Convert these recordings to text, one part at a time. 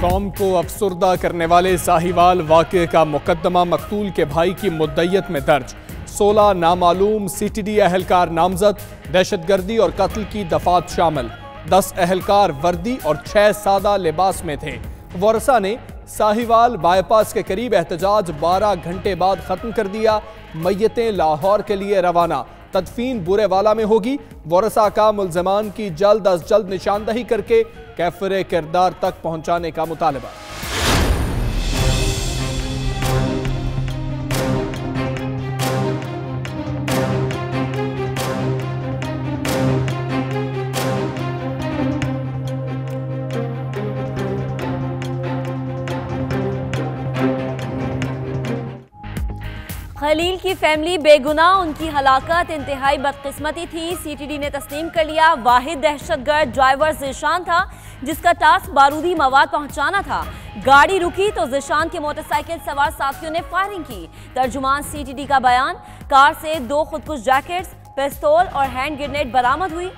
कौम को अफसुर्दा करने वाले साहिवाल वाक़े का मुकदमा मकतूल के भाई की मुद्दइयत में दर्ज। 16 नामालूम CTD अहलकार नामजद। दहशतगर्दी और कत्ल की दफात शामिल। 10 अहलकार वर्दी और 6 सादा लिबास में थे। वरसा ने साहिवाल बाईपास के करीब एहतजाज 12 घंटे बाद खत्म कर दिया। मैयतें लाहौर के लिए रवाना। तदफीन बुरेवाला में होगी। वरसा का मुल्ज़मान की जल्द अज जल्द निशानदही करके कैफरे किरदार तक पहुंचाने का मुतालबा। खलील की फैमिली बेगुनाह, उनकी हलाकत इंतहाई बदकिस्मती थी। CTD ने तस्लीम कर लिया। वाहिद दहशतगर्द ड्राइवर ज़ीशान था, जिसका टास्क बारूदी मवाद पहुंचाना था। गाड़ी रुकी तो ज़ीशान के मोटरसाइकिल सवार साथियों ने फायरिंग की। तर्जुमान CTD का बयान, कार से 2 खुदकुश जैकेट्स, पिस्तौल और हैंड ग्रेनेड बरामद हुई।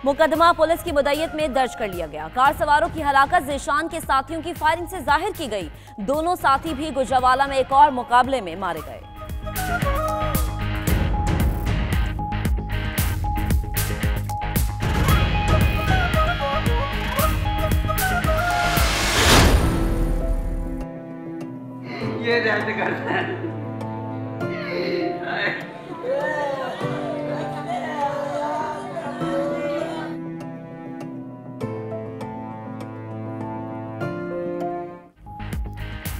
मुकदमा पुलिस की मुद्दइयत में दर्ज कर लिया गया। कार सवारों की हलाकत ज़ीशान के साथियों की फायरिंग से जाहिर की गई। दोनों साथी भी गुजरावाला में एक और मुकाबले में मारे गए। ये दर्द करता है।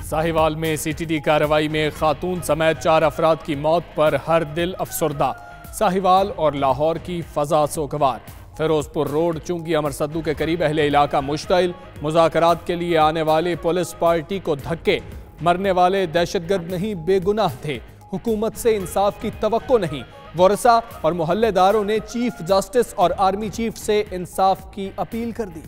साहिवाल में CTD कार्रवाई में खातून समेत 4 अफराद की मौत पर हर दिल अफसुर्दा। साहिवाल और लाहौर की फजा सोगवार। फिरोजपुर रोड चुंगी अमरसद्दू के करीब अहले इलाका मुश्तइल। मुज़ाकरात के लिए आने वाली पुलिस पार्टी को धक्के। मरने वाले दहशतगर्द नहीं, बेगुनाह थे। हुकूमत से इंसाफ की तवक्को नहीं। वरसा और मोहल्लेदारों ने चीफ जस्टिस और आर्मी चीफ से इंसाफ की अपील कर दी।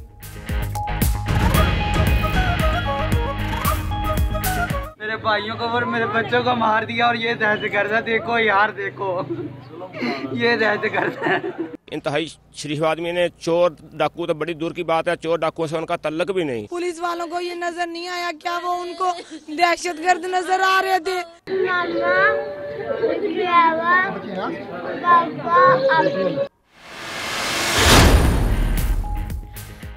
मेरे भाइयों को और मेरे बच्चों को मार दिया और ये दहशतगर्द है। देखो यार, देखो ये दहशतगर्द है। इंतहाई शरीफ आदमी ने चोर डाकू तो बड़ी दूर की बात है, चोर डाकुओं से उनका तल्लक भी नहीं। पुलिस वालों को ये नजर नहीं आया क्या वो उनको दहशतगर्द नजर आ रहे थे?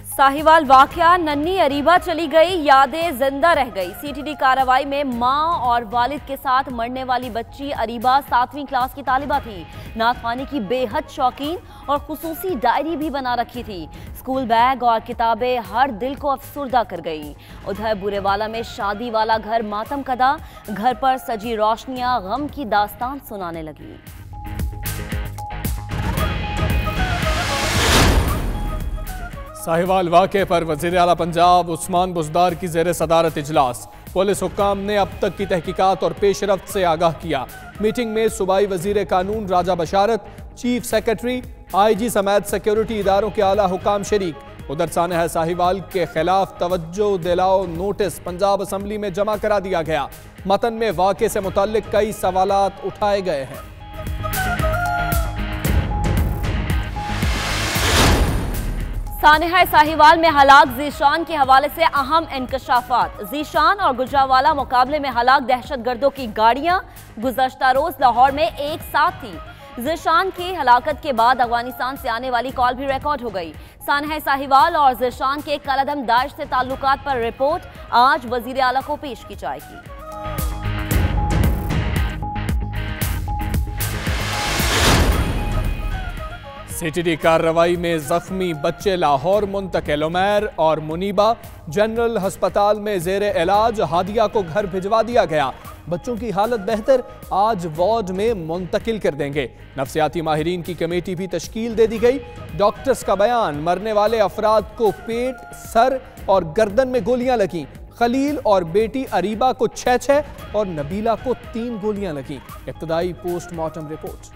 साहिवाल वाकया, नन्ही अरीबा चली गई, यादें जिंदा रह गई। CTD कार्रवाई में मां और वालिद के साथ मरने वाली बच्ची अरीबा 7वीं क्लास की तालिबा थी। नातखानी की बेहद शौकीन और खुसूसी डायरी भी बना रखी थी। स्कूल बैग और किताबें हर दिल को अफसुर्दा कर गई। उधर बुरेवाला में शादी वाला घर मातम कदा, घर पर सजी रोशनियां गम की दास्तान सुनाने लगी। साहिवाल वाक़े पर वज़ीर आला पंजाब उस्मान बुज़दार की ज़ेर सदारत इजलास। पुलिस हुक्काम ने अब तक की तहकीकात और पेशरफ्त से आगाह किया। मीटिंग में सूबाई वज़ीर कानून राजा बशारत, चीफ सेक्रेटरी, IG समेत सिक्योरिटी इदारों के आला हुक्काम शरीक। उधर सानहा साहिवाल के खिलाफ तवज्जो दिलाओ नोटिस पंजाब असम्बली में जमा करा दिया गया। मतन में वाक़े से मुताल्लिक कई सवालात उठाए गए हैं। सानहा साहिवाल में हलाक ज़ीशान के हवाले से अहम इंकशाफात। ज़ीशान और गुजरावाला मुकाबले में हलाक दहशतगर्दों की गाड़ियां गुज़श्ता रोज लाहौर में एक साथ थी। ज़ीशान की हलाकत के बाद अफगानिस्तान से आने वाली कॉल भी रिकॉर्ड हो गई। सानहा साहिवाल और ज़ीशान के कलअदम दाइश से ताल्लुकात पर रिपोर्ट आज वज़ीर आला को पेश की जाएगी। CTD कार्रवाई में जख्मी बच्चे लाहौर मुंतकिल। उमैर और मुनीबा जनरल अस्पताल में जेर इलाज। हादिया को घर भिजवा दिया गया। बच्चों की हालत बेहतर, आज वार्ड में मुंतकिल कर देंगे। नफ्सियाती माहिरीन की कमेटी भी तश्कील दे दी गई। डॉक्टर्स का बयान, मरने वाले अफराद को पेट, सर और गर्दन में गोलियां लगीं। खलील और बेटी अरीबा को 6 और नबीला को 3 गोलियां लगीं। इब्तदाई पोस्टमार्टम रिपोर्ट।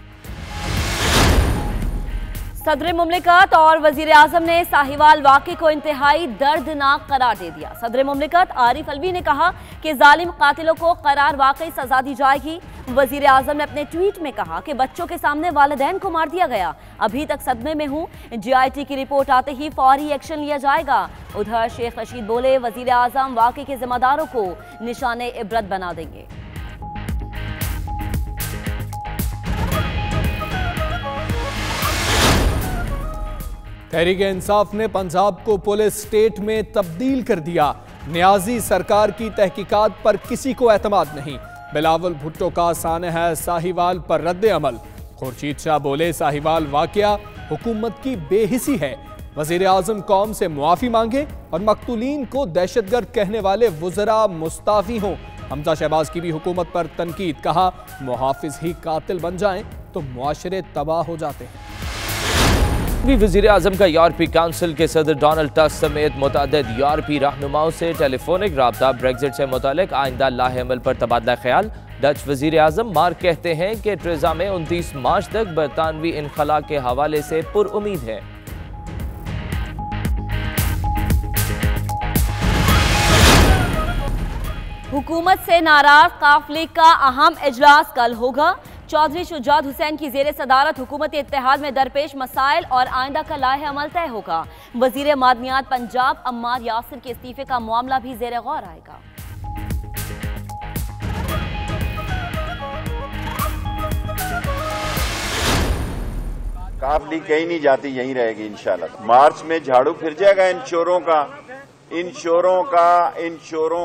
सदर मुमलिकत और वजीर आजम ने साहिवाल वाक़े को इंतहाई दर्दनाक करार दे दिया। सदर मुमलिकत आरिफ अलवी ने कहा कि जालिम कातिलों को करार वाकई सजा दी जाएगी। वजीर आजम ने अपने ट्वीट में कहा कि बच्चों के सामने वालिदैन को मार दिया गया, अभी तक सदमे में हूँ, GIT की रिपोर्ट आते ही फौरी एक्शन लिया जाएगा। उधर शेख रशीद बोले, वजीर आजम वाक़े के जिम्मेदारों को निशाने इबरत बना देंगे। तहरीक इंसाफ ने पंजाब को पुलिस स्टेट में तब्दील कर दिया। न्याजी सरकार की तहकीकात पर किसी को एतमाद नहीं। बिलावल भुट्टो का साने है साहिवाल पर रद्द अमल। खुर्शीद शाह बोले, साहिवाल वाकया हुकूमत की बेहिसी है। वजीर आजम कौम से मुआफी मांगे और मकतूलीन को दहशतगर्द कहने वाले वुज़रा मुस्ताफी हों। हमजा शहबाज की भी हुकूमत पर तनकीद, कहा मुहाफिज ही कातिल बन जाएं तो मुआशरे तबाह हो जाते हैं। वज़ीर आज़म का यूरोपीय काउंसिल के सदर डोनाल्ड टस्क समेत मुतअद्दिद यूरोपीय रहनुमाओं से टेलीफोनिक रब्ता ब्रेक्जिट से मुतालिक आइंदा लाहेअमल पर तबादला ख्याल। डच वज़ीर आज़म मार्क कहते हैं कि ट्रेज़ा में 29 मार्च तक बरतानवी इनखला के हवाले से पुरउम्मीद है। हुकूमत से नाराज काफ लीग का अहम इजलास कल होगा। चौधरी शुजात हुसैन की जेर सदारत हुकूमती इत्तेहाद में दरपेश मसाइल और आइंदा का लाहे अमल तय होगा। वजीर मादनियात पंजाब अम्मार यासिर के इस्तीफे का मामला भी जेर गौर आएगा। काफ लीग कहीं नहीं जाती, यहीं रहेगी इंशाल्लाह। मार्च में झाड़ू फिर जाएगा इन चोरों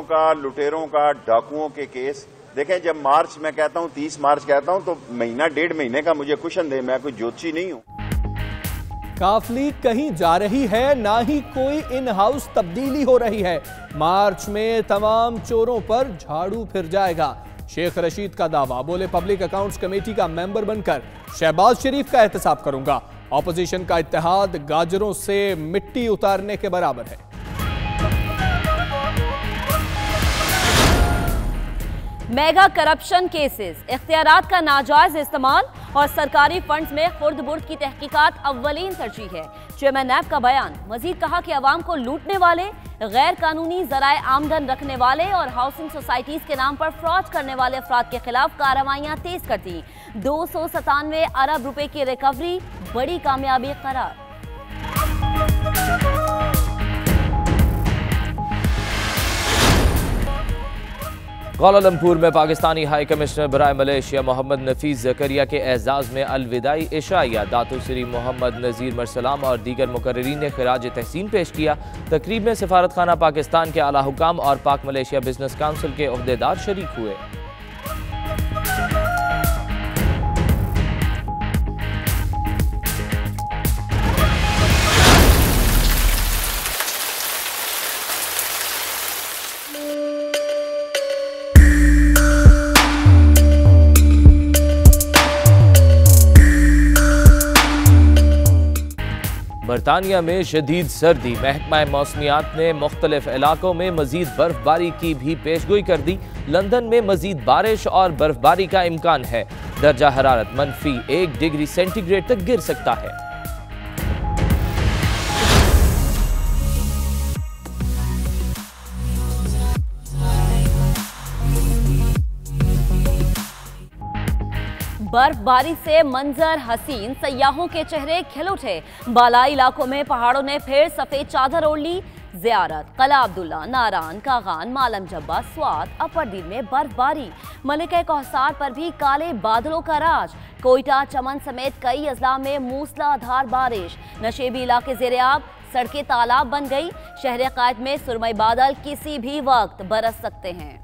का, लुटेरों का, डाकुओं के केस। देखें, जब मार्च मैं कहता हूं, 30 मार्च कहता हूं, तो महीना 1.5 महीने का मुझे कुशन दे, मैं कोई ज्योतिषी नहीं हूं। काफ लीग कहीं जा रही है, ना ही कोई इन हाउस तब्दीली हो रही है। मार्च में तमाम चोरों पर झाड़ू फिर जाएगा। शेख रशीद का दावा, बोले पब्लिक अकाउंट्स कमेटी का मेंबर बनकर शहबाज शरीफ का एहतसाब करूंगा। ऑपोजिशन का इत्तेहाद गाजरों से मिट्टी उतारने के बराबर है। मेगा करप्शन केसेस, इख्तियारात का नाजायज इस्तेमाल और सरकारी फंड्स में खुर्द बुर्द की तहकीकात अव्वलीन तरजीह है। चेयरमैन नैब का बयान। मजीद कहा कि अवाम को लूटने वाले, गैर कानूनी जराए आमदन रखने वाले और हाउसिंग सोसाइटीज के नाम पर फ्रॉड करने वाले अफराद के खिलाफ कार्रवाइयां तेज कर दी। 297 अरब रुपए की रिकवरी बड़ी कामयाबी करार। कुआलालंपुर में पाकिस्तानी हाई कमिश्नर बराए मलेशिया मोहम्मद नफीस जकरिया के एजाज़ में अलविदाई इशाइया दातो श्री मोहम्मद नज़ीर मरसलाम और दीगर मुकर्ररीन ने खिराज तहसीन पेश किया। तकरीब में सफारत खाना पाकिस्तान के आला हुकाम और पाक मलेशिया बिजनेस काउंसिल के ओहदेदार शरीक हुए। बरतानिया में शदीद सर्दी, महकमा मौसमियात ने मुख्तलिफ इलाकों में मजीद बर्फबारी की भी पेशगोई कर दी। लंदन में मजीद बारिश और बर्फबारी का इम्कान है। दर्जा हरारत -1 डिग्री सेंटीग्रेड तक गिर सकता है। बर्फबारी से मंजर हसीन, सयाहों के चेहरे खिल उठे। बालाई इलाकों में पहाड़ों ने फिर सफेद चादर ओढ़ ली। ज़ियारत, कला अब्दुल्ला, नारान, कागान, मालम जब्बा, स्वात, अपरदीन में बर्फबारी। मलिका कौसार पर भी काले बादलों का राज। कोयटा, चमन समेत कई अजला में मूसलाधार बारिश। नशेबी इलाके ज़ेरे-आब, सड़कें तालाब बन गई। शहर कायद में सुरमई बादल किसी भी वक्त बरस सकते हैं।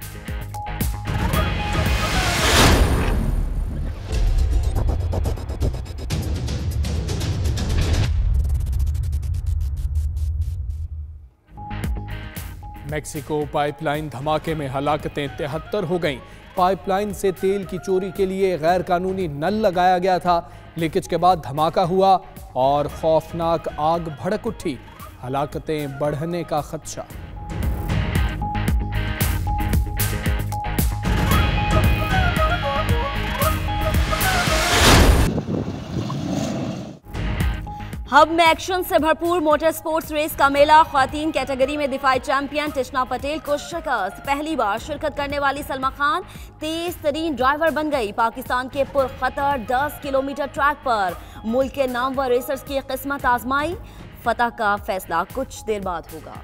मेक्सिको पाइपलाइन धमाके में हलाकतें 73 हो गईं। पाइपलाइन से तेल की चोरी के लिए गैर कानूनी नल लगाया गया था। लीकेज के बाद धमाका हुआ और खौफनाक आग भड़क उठी। हलाकतें बढ़ने का खदशा। हब में एक्शन से भरपूर मोटर स्पोर्ट्स रेस का मेला। ख्वातीन कैटेगरी में दिफाई चैंपियन तिशना पटेल को शिकस्त। पहली बार शिरकत करने वाली सलमा खान तेज तरीन ड्राइवर बन गई। पाकिस्तान के पुरखतर 10 किलोमीटर ट्रैक पर मुल्क के नामवर रेसर्स की किस्मत आजमाई। फतह का फैसला कुछ देर बाद होगा।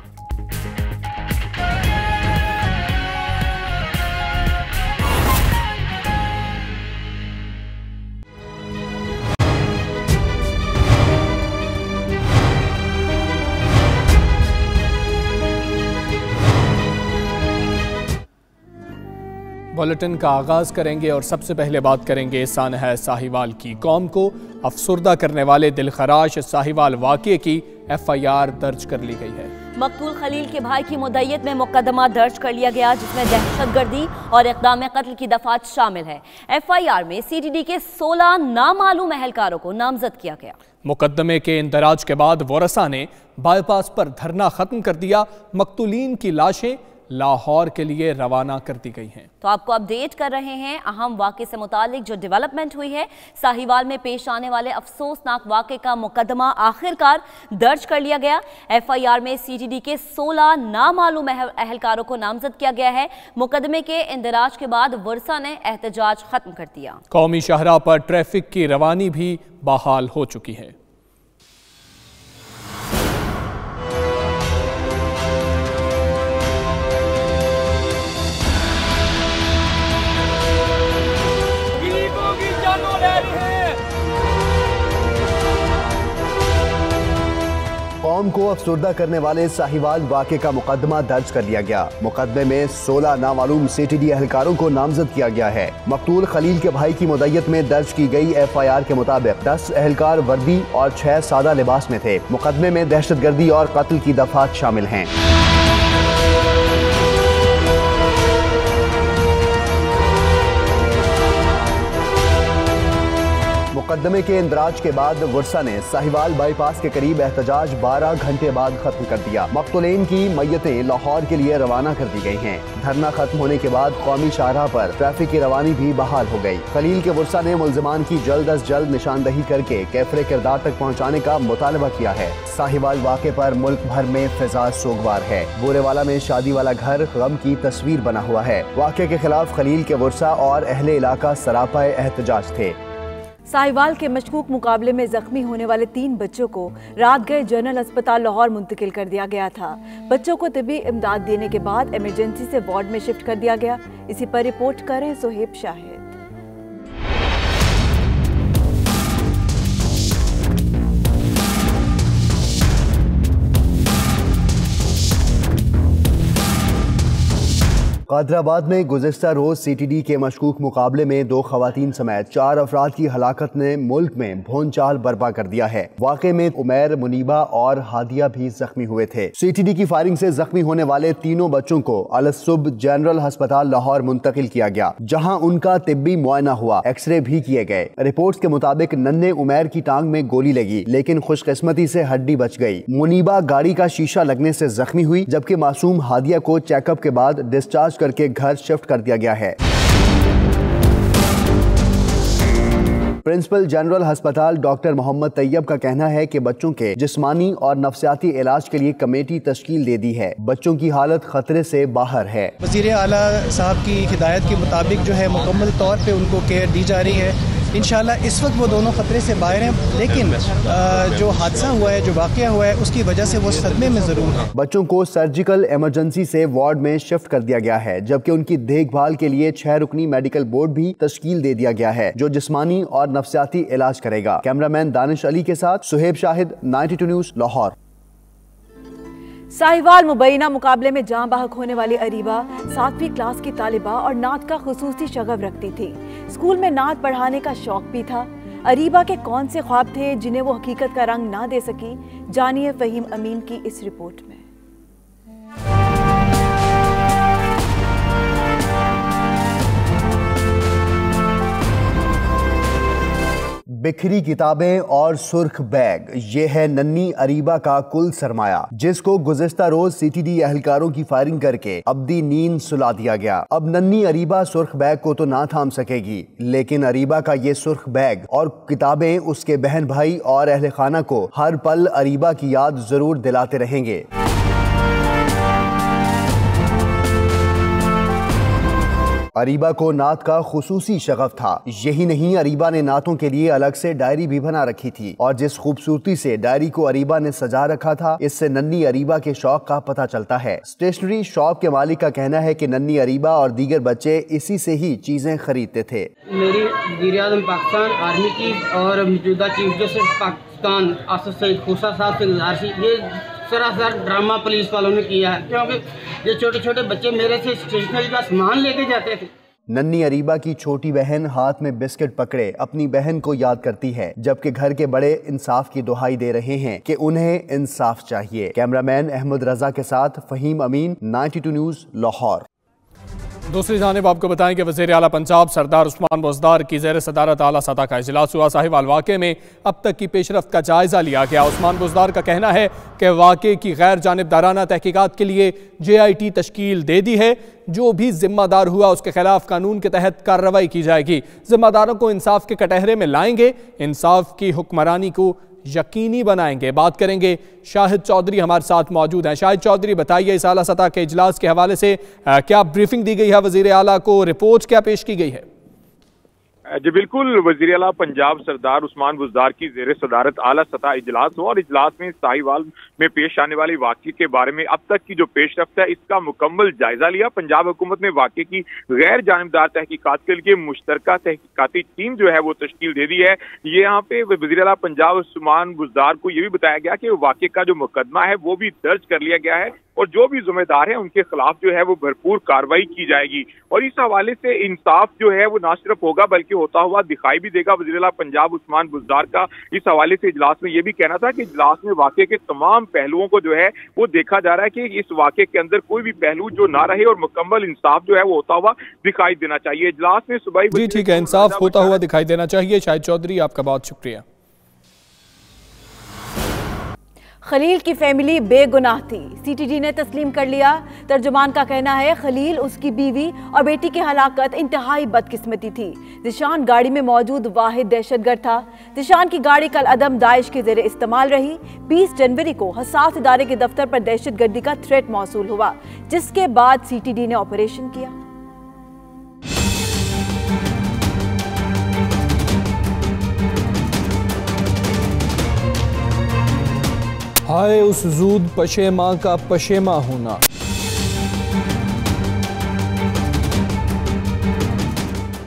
बुलेटिन का आगाज करेंगे और सबसे पहले बात करेंगे सानहा साहिवाल की। कौम को अफसुर्दा करने वाले दिलखराश साहिवाल वाक़े की FIR दर्ज कर ली गई है। मकतूल खलील के भाई की मुद्दत में मुकदमा दर्ज कर लिया गया, जिसमें दहशतगर्दी और इक़दाम कत्ल की दफात शामिल है। FIR में CTD के 16 नामालूम अहलकारों को नामजद किया गया। मुकदमे के इंदराज के बाद वरसा ने बाईपास पर धरना खत्म कर दिया। मकतूलीन की लाशें लाहौर के लिए रवाना कर दी गई हैं। तो आपको अपडेट कर रहे हैं अहम वाक़े से मुतालिक जो डेवलपमेंट हुई है। साहिवाल में पेश आने वाले अफसोसनाक वाक़े का मुकदमा आखिरकार दर्ज कर लिया गया। FIR में CTD के 16 नामालूम अहलकारों को नामजद किया गया है। मुकदमे के इंदराज के बाद वर्सा ने एहतजाज खत्म कर दिया। कौमी शाहराह पर ट्रैफिक की रवानी भी बहाल हो चुकी है। कौम को अफसुर्दा करने वाले साहिवाल वाक़े का मुकदमा दर्ज कर लिया गया। मुकदमे में 16 नामालूम CTD अहलकारों को नामजद किया गया है। मकतूल खलील के भाई की मुद्दत में दर्ज की गई FIR के मुताबिक 10 अहलकार वर्दी और 6 सादा लिबास में थे। मुकदमे में दहशतगर्दी और कत्ल की दफात शामिल हैं। मुकदमे के इंदराज के बाद वर्सा ने साहिवाल बाईपास के करीब एहतजाज 12 घंटे बाद खत्म कर दिया। मकतूलीन की मैयतें लाहौर के लिए रवाना कर दी गई हैं। धरना खत्म होने के बाद कौमी शाहराह पर ट्रैफिक की रवानी भी बहाल हो गई। खलील के वर्सा ने मुल्जिमान की जल्द अज जल्द निशानदही करके कैफरे किरदार तक पहुँचाने का मुतालबा किया है। साहिवाल वाक़े पर मुल्क भर में फिजा सोगवार है। बोरेवाला में शादी वाला घर गम की तस्वीर बना हुआ है। वाक़े के खिलाफ खलील के वर्सा और अहले इलाका सरापा एहतजाज थे। साहिवाल के मशकूक मुकाबले में जख्मी होने वाले 3 बच्चों को रात गए जनरल अस्पताल लाहौर मुंतकिल कर दिया गया था। बच्चों को तिब्बी इमदाद देने के बाद इमरजेंसी से वार्ड में शिफ्ट कर दिया गया। इसी पर रिपोर्ट करें सुहेब शाहिद। कादराबाद में गुज़िश्ता रोज CTD के मशकूक मुकाबले में 2 खवातीन समेत 4 अफराद की हलाकत ने मुल्क में भोंचाल बर्पा कर दिया है। वाक़े में उमैर, मुनीबा और हादिया भी जख्मी हुए थे। CTD की फायरिंग से जख्मी होने वाले तीनों बच्चों को अलसुब जनरल अस्पताल लाहौर मुंतकिल किया गया, जहां उनका तिब्बी मुआयना हुआ, एक्सरे भी किए गए। रिपोर्ट्स के मुताबिक नन्हे उमैर की टांग में गोली लगी, लेकिन खुशकिस्मती से हड्डी बच गई। मुनीबा गाड़ी का शीशा लगने से जख्मी हुई, जबकि मासूम हादिया को चेकअप के बाद डिस्चार्ज करके घर शिफ्ट कर दिया गया है। प्रिंसिपल जनरल अस्पताल डॉक्टर मोहम्मद तैयब का कहना है कि बच्चों के जिस्मानी और नफ्सियाती इलाज के लिए कमेटी तश्कील दे दी है। बच्चों की हालत खतरे से बाहर है। वज़ीर आला साहब की हिदायत के मुताबिक जो है मुकम्मल तौर पे उनको केयर दी जा रही है। इंशाल्लाह इस वक्त वो दोनों खतरे से बाहर हैं, लेकिन जो हादसा हुआ है, जो वाक़या हुआ है, उसकी वजह से वो सदमे में ज़रूर है। बच्चों को सर्जिकल इमरजेंसी से वार्ड में शिफ्ट कर दिया गया है, जबकि उनकी देखभाल के लिए 6 रुकनी मेडिकल बोर्ड भी तश्कील दे दिया गया है, जो जिस्मानी और नफ्सियाती इलाज करेगा। कैमरामैन दानिश अली के साथ सुहेब शाहिद, 92 न्यूज़, लाहौर। साहिवाल मुबैना मुकाबले में जाँ बहक होने वाली अरीबा 7वीं क्लास की तालिबा और नात का खुसूसी शगफ रखती थी। स्कूल में नात पढ़ाने का शौक भी था। अरीबा के कौन से ख्वाब थे जिन्हें वो हकीकत का रंग ना दे सकी? जानिए फहीम अमीन की इस रिपोर्ट में। बिखरी किताबें और सुर्ख बैग, ये है नन्ही अरीबा का कुल सरमाया, जिसको गुज़िश्ता रोज CTD एहलकारों की फायरिंग करके अब्दी नींद सुला दिया गया। अब नन्ही अरीबा सुर्ख बैग को तो ना थाम सकेगी, लेकिन अरीबा का ये सुर्ख बैग और किताबें उसके बहन भाई और अहले खाना को हर पल अरीबा की याद जरूर दिलाते रहेंगे। अरीबा को नात का खुसूसी शगफ था। यही नहीं, अरीबा ने नातों के लिए अलग से डायरी भी बना रखी थी और जिस खूबसूरती से डायरी को अरीबा ने सजा रखा था, इससे नन्ही अरीबा के शौक का पता चलता है। स्टेशनरी शॉप के मालिक का कहना है कि नन्ही अरीबा और दीगर बच्चे इसी से ही चीजें खरीदते थे। मेरी वज़ीर-ए-आज़म पाकिस्तान आर्मी की और मौजूदा चीफ जस्टिस पाकिस्तान आसिफ सईद खोसा साहब से गुजारिश, ये सरासर ड्रामा पुलिस वालों ने किया है, क्योंकि ये छोटे छोटे बच्चे मेरे से स्टेशनरी का सामान लेके जाते थे। नन्ही अरीबा की छोटी बहन हाथ में बिस्किट पकड़े अपनी बहन को याद करती है, जबकि घर के बड़े इंसाफ की दुहाई दे रहे हैं कि उन्हें इंसाफ चाहिए। कैमरामैन अहमद रजा के साथ फहीम अमीन, 92 न्यूज़, लाहौर। दूसरी जानिब आपको बताएं कि वज़ीर आला पंजाब सरदार उस्मान बुज़दार की ज़ेर सदारत आला सतह का इजलास हुआ। साहिवाल वाक़े में अब तक की पेशरफ्त का जायज़ा लिया गया। उस्मान बुज़दार का कहना है कि वाक़े की गैर जानिबदाराना तहकीकात के लिए JIT तश्कील दे दी है। जो भी जिम्मेदार हुआ उसके खिलाफ कानून के तहत कार्रवाई की जाएगी। जिम्मेदारों को इंसाफ के कटहरे में लाएंगे, इंसाफ की हुक्मरानी को यकीनी बनाएंगे। बात करेंगे, शाहिद चौधरी हमारे साथ मौजूद हैं। शाहिद चौधरी, बताइए इस आला सतह के इजलास के हवाले से क्या ब्रीफिंग दी गई है, वजीर आला को रिपोर्ट क्या पेश की गई है? जी बिल्कुल, वज़ीर आला पंजाब सरदार उस्मान बुज़दार की ज़ेर सदारत आला सतह इजलास हुआ और इजलास में साहिवाल में पेश आने वाले वाक़े के बारे में अब तक की जो पेशरफ्त है इसका मुकम्मल जायजा लिया। पंजाब हुकूमत ने वाक़े की गैर जानिबदार तहकीकात के लिए मुश्तरका तहकीकाती टीम जो है वो तश्कील दे दी है। ये यहाँ पे वज़ीर आला पंजाब उस्मान बुज़दार को ये भी बताया गया कि वाक़े का जो मुकदमा है वो भी दर्ज कर लिया गया है और जो भी जिम्मेदार हैं उनके खिलाफ जो है वो भरपूर कार्रवाई की जाएगी। और इस हवाले से इंसाफ जो है वो ना सिर्फ होगा बल्कि होता हुआ दिखाई भी देगा। वज़ीर आला पंजाब उस्मान बुज़दार का इस हवाले से इजलास में ये भी कहना था कि इजलास में वाक़े के तमाम पहलुओं को जो है वो देखा जा रहा है कि इस वाक़े के अंदर कोई भी पहलू जो ना रहे और मुकम्मल इंसाफ जो है वो होता हुआ दिखाई देना चाहिए। इजलास में सुबह जी ठीक है, इंसाफ होता हुआ दिखाई देना चाहिए। शाहिद चौधरी, आपका बहुत शुक्रिया। खलील की फैमिली बेगुनाह थी, CTD ने तस्लीम कर लिया। तर्जुमान का कहना है खलील, उसकी बीवी और बेटी की हलाकत इंतहाई बदकिस्मती थी। ज़िशान गाड़ी में मौजूद वाहिद दहशतगर्द था। ज़िशान की गाड़ी कल अदम दाइश के ज़ेरे इस्तेमाल रही। 20 जनवरी को हसास इदारे के दफ्तर पर दहशतगर्दी का थ्रेट मौसूल हुआ, जिसके बाद CTD ने ऑपरेशन किया। हाय उस जूद पशेमा का पशेमा होना।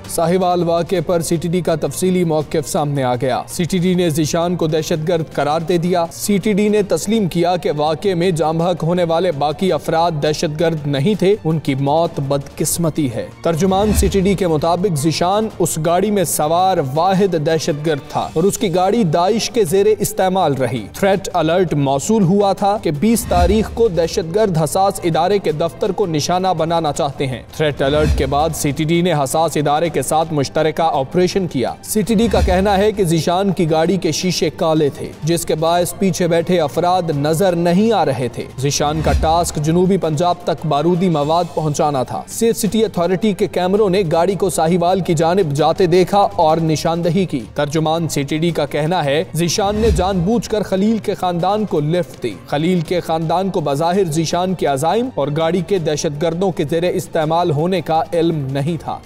साहिवाल वाक़े पर CTD का तफसीली मौक़िफ़ सामने आ गया। CTD ने ज़िशान को दहशतगर्द करार दे दिया। CTD ने तस्लीम किया कि वाक़े में जाँ बहक होने वाले बाकी अफराद दहशतगर्द नहीं थे, उनकी मौत बदकिस्मती है। तर्जुमान CTD के मुताबिक ज़िशान उस गाड़ी में सवार वाहिद दहशतगर्द था और उसकी गाड़ी दाइश के ज़ेरे इस्तेमाल रही। थ्रेट अलर्ट मौसूल हुआ था कि 20 तारीख को दहशतगर्द हसास इदारे के दफ्तर को निशाना बनाना चाहते हैं। थ्रेट अलर्ट के बाद CTD ने हसास इदारे के साथ मुश्तरका ऑपरेशन किया। CTD का कहना है कि ज़िशान की गाड़ी के शीशे काले थे, जिसके बायस पीछे बैठे अफराद नजर नहीं आ रहे थे। ज़िशान का टास्क जनूबी पंजाब तक बारूदी मवाद पहुंचाना था। सेफ सिटी अथॉरिटी के कैमरों ने गाड़ी को साहिवाल की जानिब जाते देखा और निशानदही की। तर्जुमान CTD का कहना है ज़िशान ने जानबूझकर खलील के खानदान को लिफ्ट दी। खलील के खानदान को बज़ाहिर ज़िशान के अज़ाइम और गाड़ी के दहशतगर्दों के ज़ेरे इस्तेमाल होने का इल्म नहीं था।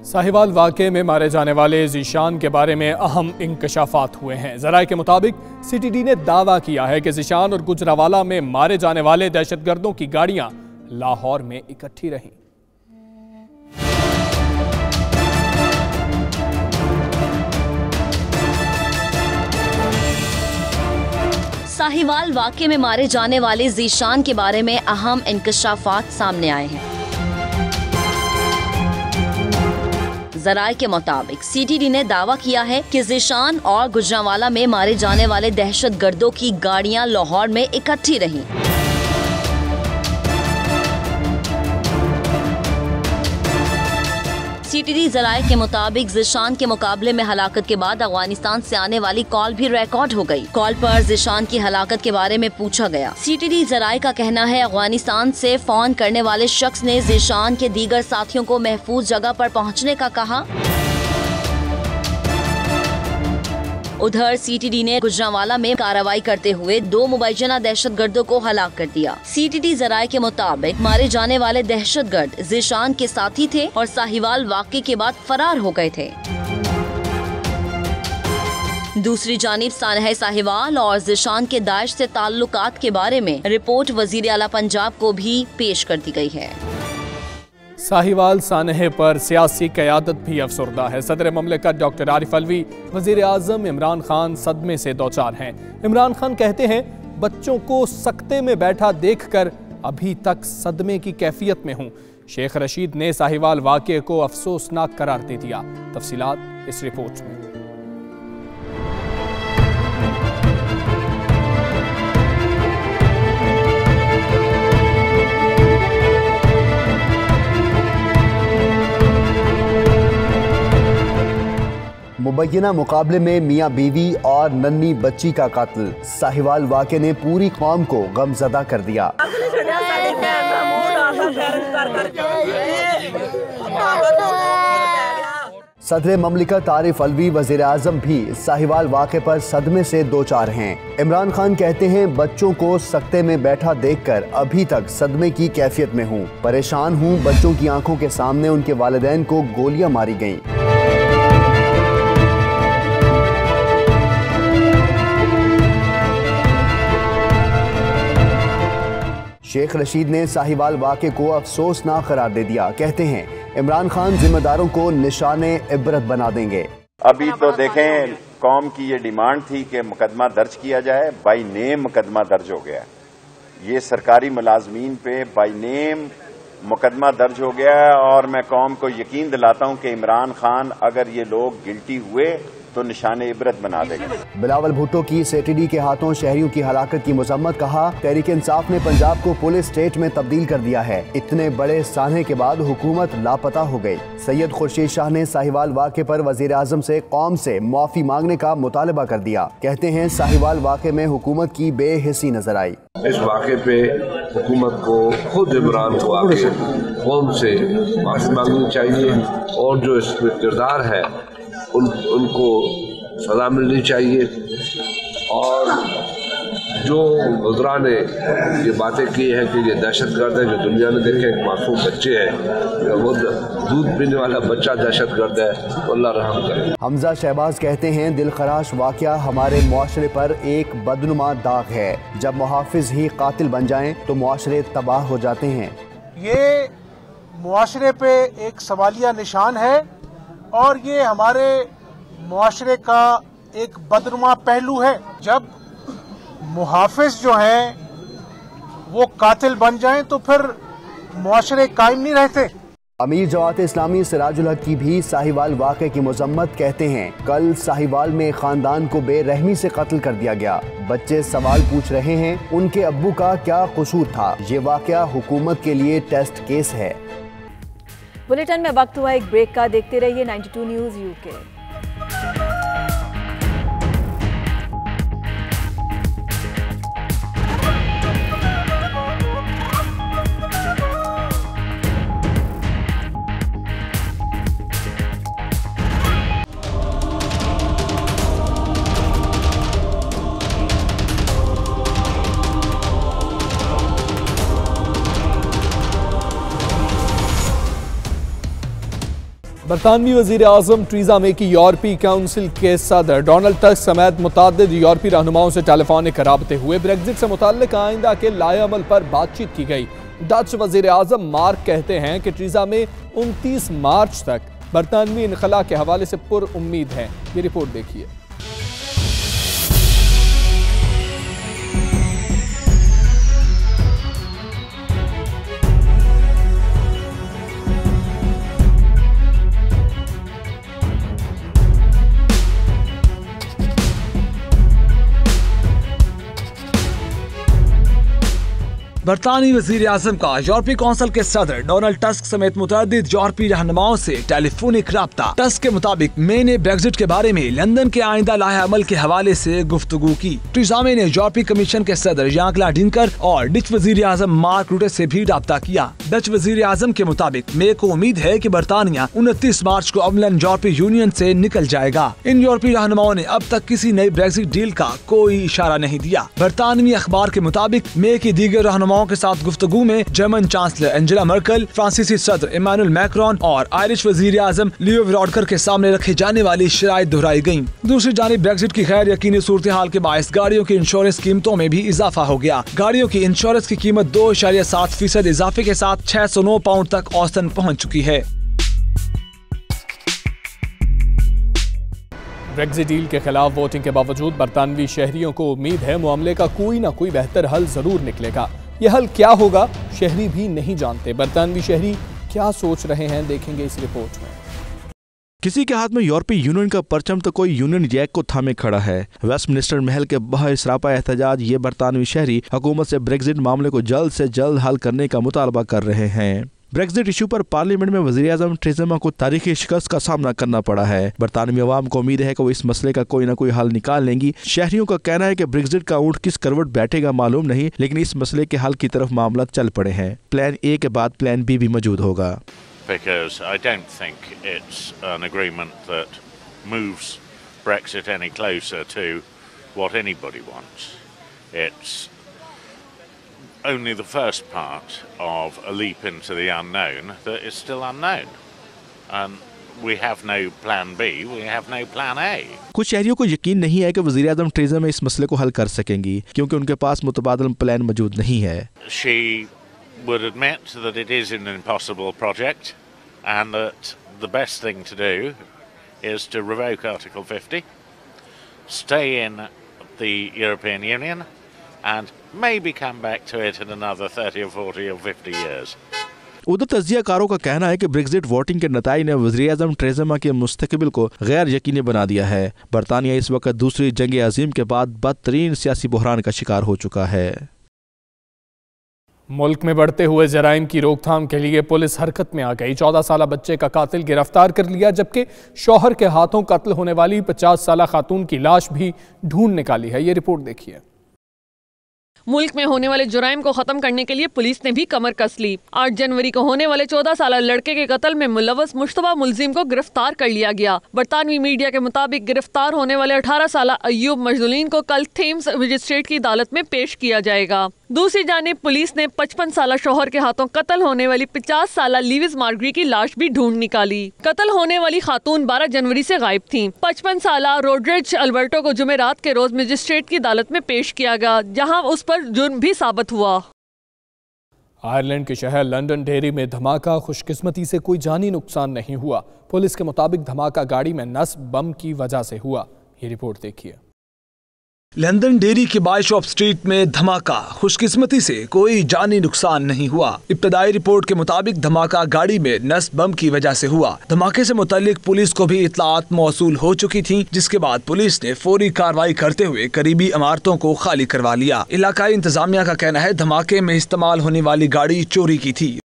साहिवाल वाक़े में मारे जाने वाले ज़िशान के बारे में अहम इंकशाफात हुए हैं। ज़राए के मुताबिक CTD ने दावा किया है कि ज़िशान और गुजरावाला में मारे जाने वाले दहशतगर्दों की गाड़ियां लाहौर में इकट्ठी रहीं। साहिवाल वाक़े में मारे जाने वाले ज़िशान के बारे में अहम इंकशाफात सामने आए हैं। ज़राए के मुताबिक CTD ने दावा किया है कि ज़िशान और गुजरावाला में मारे जाने वाले दहशतगर्दों की गाड़ियां लाहौर में इकट्ठी रहीं। सीटीडी जराये के मुताबिक ज़ीशान के मुकाबले में हलाकत के बाद अफगानिस्तान से आने वाली कॉल भी रिकॉर्ड हो गई। कॉल पर ज़ीशान की हलाकत के बारे में पूछा गया। सीटीडी जराये का कहना है अफगानिस्तान से फोन करने वाले शख्स ने ज़ीशान के दीगर साथियों को महफूज जगह पर पहुँचने का कहा। उधर सीटीडी ने गुजरांवाला में कार्रवाई करते हुए 2 मुबैना दहशतगर्दों को हलाक कर दिया। सीटीडी जराये के मुताबिक मारे जाने वाले दहशतगर्द ज़ीशान के साथी थे और साहिवाल वाक़े के बाद फरार हो गए थे। दूसरी जानिब सानह साहिवाल और ज़ीशान के दाइश से ताल्लुकात के बारे में रिपोर्ट वज़ीर आला पंजाब को भी पेश कर दी गई है। साहिवाल सानहे पर सियासी क़यादत भी अफसरदा है। सदर ममलिकत डॉक्टर आरिफ अलवी वज़ीर आज़म इमरान खान सदमे से दौचार हैं। इमरान खान कहते हैं बच्चों को सकते में बैठा देखकर अभी तक सदमे की कैफियत में हूँ। शेख रशीद ने साहिवाल वाक़े को अफसोसनाक करार दे दिया। तफसीलात इस रिपोर्ट में। मुबैना मुकाबले में मियाँ बीवी और नन्ही बच्ची का कत्ल। साहिवाल वाक़े ने पूरी कौम को गमज़दा कर दिया। सदर ममलिकत आरिफ अलवी वज़ीर आज़म भी साहिवाल वाक़े पर सदमे से दोचार हैं। इमरान खान कहते हैं बच्चों को सकते में बैठा देखकर अभी तक सदमे की कैफियत में हूँ। परेशान हूँ। बच्चों की आंखों के सामने उनके वालिदैन को गोलियां मारी गईं। शेख रशीद ने साहिवाल वाक़े को अफसोसनाक करार दे दिया। कहते हैं इमरान खान जिम्मेदारों को निशाने इबरत बना देंगे। अभी तो देखें, कौम की ये डिमांड थी कि मुकदमा दर्ज किया जाए। बाई नेम मुकदमा दर्ज हो गया। ये सरकारी मुलाजमीन पे बाई नेम मुकदमा दर्ज हो गया है और मैं कौम को यकीन दिलाता हूं कि इमरान खान अगर ये लोग गिल्टी हुए तो निशाने इबरत बना देगा। बिलावल भुट्टो की सीटीडी के हाथों शहरियों की हलाकत की मजम्मत। कहा तहरीक इंसाफ ने पंजाब को पुलिस स्टेट में तब्दील कर दिया है। इतने बड़े सान्हे के बाद हुकूमत लापता हो गई। सैयद खुर्शीद शाह ने साहिवाल वाक़े पर वज़ीर आज़म से कौम से माफी मांगने का मुतालबा कर दिया। कहते हैं साहिवाल वाक़े में हुकूमत की बेहिसी नजर आई। इस वाक़े पे हुकूमत को खुद इमरान को आके कौम से माफी मांगनी चाहिए और जो इसमें किरदार है उनको सजा मिलनी चाहिए। और जो वज़रा ने ये बातें की हैं कि ये दहशतगर्द है, जो दुनिया ने देखे एक मासूम बच्चे हैं, वो दूध पीने वाला बच्चा दहशतगर्द है, तो अल्लाह रहम करे। हमजा शहबाज कहते हैं दिल खराश वाक़या हमारे मुआशरे पर एक बदनुमा दाग है। जब मुहाफिज ही कातिल बन जाएं तो मुआशरे तबाह हो जाते हैं। ये मुआशरे पे एक सवालिया निशान है और ये हमारे मुआशरे का एक बदनुमा पहलू है। जब मुहाफिज जो हैं वो कातिल बन जाएं तो फिर मुआशरे कायम नहीं रहते। अमीर जमात इस्लामी सिराजुल हक की भी साहिवाल वाक़े की मजम्मत। कहते हैं कल साहिवाल में खानदान को बेरहमी से कत्ल कर दिया गया। बच्चे सवाल पूछ रहे हैं उनके अब्बू का क्या कसूर था। ये वाक़या हुकूमत के लिए टेस्ट केस है। बुलेटिन में वक्त हुआ एक ब्रेक का। देखते रहिए 92 न्यूज़ यूके। बरतानवी वज़ीर आज़म टीज़ा मे की यूरोपीय काउंसिल के सदर डोनाल्ड टस्क समेत मुतअद्दिद यूरोपीय रहनुमाओं से टेलीफोनिक राबते हुए। ब्रेक्जिट से मुताल्लिक आइंदा के लाएअमल पर बातचीत की गई। डच वज़ीर आज़म मार्क कहते हैं कि टीज़ा मे 29 मार्च तक बरतानवी इनखला के हवाले से पुरउम्मीद हैं। ये रिपोर्ट देखिए। बरतानी वजीर आजम का यूरोपीय कौंसिल के सदर डोनाल्ड टस्क समेत मुतअद्दिद यूरोपीय रहनुमाओं से टेलीफोनिक राब्ता। टस्क के मुताबिक मे ने ब्रेक्जिट के बारे में लंदन के आइंदा लाहे अमल के हवाले से गुफ्तगू की। टेरेसा मे ने यूरोपीय कमीशन के सदर जैन-क्लॉड juncker और डच वजीर आजम मार्क रूटे से भी राब्ता किया। डच वजीर आजम के मुताबिक मे को उम्मीद है कि बरतानिया 29 मार्च को अमलन यूरोपीय यूनियन से निकल जाएगा। इन यूरोपीय रहनुमाओं ने अब तक किसी नई ब्रेक्जिट डील का कोई इशारा नहीं दिया। बरतानवी अखबार के मुताबिक मे की दीगर रहनुमाओं के साथ गुफ्तगू में जर्मन चांसलर एंजेला मर्केल, फ्रांसीसी सदर इमैनुअल मैक्रोन और आयरिश वजीर आजम लियो वैरोडकर के सामने रखे जाने वाली शराइत दोहराई गयी। दूसरी जानिब ब्रेक्जिट की गैर यकीनी सूरत हाल के बायस गाड़ियों की इंश्योरेंस कीमतों में भी इजाफा हो गया। गाड़ियों की इंश्योरेंस की कीमत 2.7% इजाफे के साथ 609 पाउंड तक औसतन पहुँच चुकी है। ब्रेक्जिट डील के खिलाफ वोटिंग के बावजूद बरतानवी शहरियों को उम्मीद है मामले का कोई ना कोई बेहतर हल जरूर निकलेगा। यह हल क्या होगा शहरी भी नहीं जानते। बरतानवी शहरी क्या सोच रहे हैं देखेंगे इस रिपोर्ट में। किसी के हाथ में यूरोपीय यूनियन का परचम तो कोई यूनियन जैक को थामे खड़ा है। वेस्टमिनिस्टर महल के बाहर सरापा एहतजाज ये बरतानवी शहरी हुकूमत से ब्रेक्जिट मामले को जल्द से जल्द हल करने का मुतालबा कर रहे हैं। ब्रेक्जिट इशू पर पार्लियामेंट में वज़ीर आज़म टेरेसा मे को तारीखी शिकस्त का सामना करना पड़ा है। बरतानवी अवाम को उम्मीद है कि वो इस मसले का कोई ना कोई हल निकाल लेंगी। शहरियों का कहना है कि ब्रेक्जिट का ऊंट किस करवट बैठेगा मालूम नहीं, लेकिन इस मसले के हल की तरफ मामला चल पड़े हैं। प्लान ए के बाद प्लान बी भी मौजूद होगा। Because I don't think it's an agreement that moves Brexit any closer to what anybody wants. It's only the first part of a leap into the unknown that is still unknown. And we have no plan B, we have no plan A. कुछ शहरियों को यकीन नहीं है कि वज़ीर आज़म Teresa मे इस मसले को हल कर सकेंगी क्योंकि उनके पास मुतबादल प्लान मौजूद नहीं है। She would admit that it is an impossible project and that the best thing to do is to revoke Article 50, stay in the European Union and maybe come back to it in another 30 or 40 or 50 years. उधर तज्जियाकारों का कहना है कि Brexit voting के नताइज ने वज़ीर आज़म Teresa मे के मुस्तकबिल को गैर यकीनी बना दिया है। बरतानिया इस वक्त दूसरी जंग अजीम के बाद बदतरीन सियासी बहरान का शिकार हो चुका है। मुल्क में बढ़ते हुए जराइम की रोकथाम के लिए पुलिस हरकत में आ गई। 14 साल बच्चे का कातिल गिरफ्तार कर लिया, जबकि शौहर के हाथों कत्ल होने वाली 50 साल खातून की लाश भी ढूंढ निकाली है। ये रिपोर्ट देखिए। मुल्क में होने वाले जुराइम को खत्म करने के लिए पुलिस ने भी कमर कस ली। 8 जनवरी को होने वाले 14 साल लड़के के कत्ल में मुलव्वस मुश्तबा मुलजिम को गिरफ्तार कर लिया गया। बरतानवी मीडिया के मुताबिक गिरफ्तार होने वाले 18 साल अय्यूब मजदूलीन को कल थेम्स मजिस्ट्रेट की अदालत में पेश किया जाएगा। दूसरी जानिब पुलिस ने 55 साल शौहर के हाथों कत्ल होने वाली 50 साल लीविस मार्गरी की लाश भी ढूंढ निकाली। कत्ल होने वाली खातून 12 जनवरी से गायब थी। 55 साल रोड्रिज अल्बर्टो को जुमेरात के रोज मजिस्ट्रेट की अदालत में पेश किया गया, जहां उस पर जुर्म भी साबित हुआ। आयरलैंड के शहर लंदन डेयरी में धमाका, खुशकिस्मती से कोई जानी नुकसान नहीं हुआ। पुलिस के मुताबिक धमाका गाड़ी में नस्ब बम की वजह से हुआ। ये रिपोर्ट देखिए। लंदन डेयरी के बाइशॉप स्ट्रीट में धमाका, खुशकिस्मती से कोई जानी नुकसान नहीं हुआ। इब्तदाई रिपोर्ट के मुताबिक धमाका गाड़ी में नस्ब बम की वजह से हुआ। धमाके से मुतालिक पुलिस को भी इत्तलात मौसूल हो चुकी थी, जिसके बाद पुलिस ने फौरी कार्रवाई करते हुए करीबी इमारतों को खाली करवा लिया। इलाकाई इंतजामिया का कहना है धमाके में इस्तेमाल होने वाली गाड़ी चोरी की थी।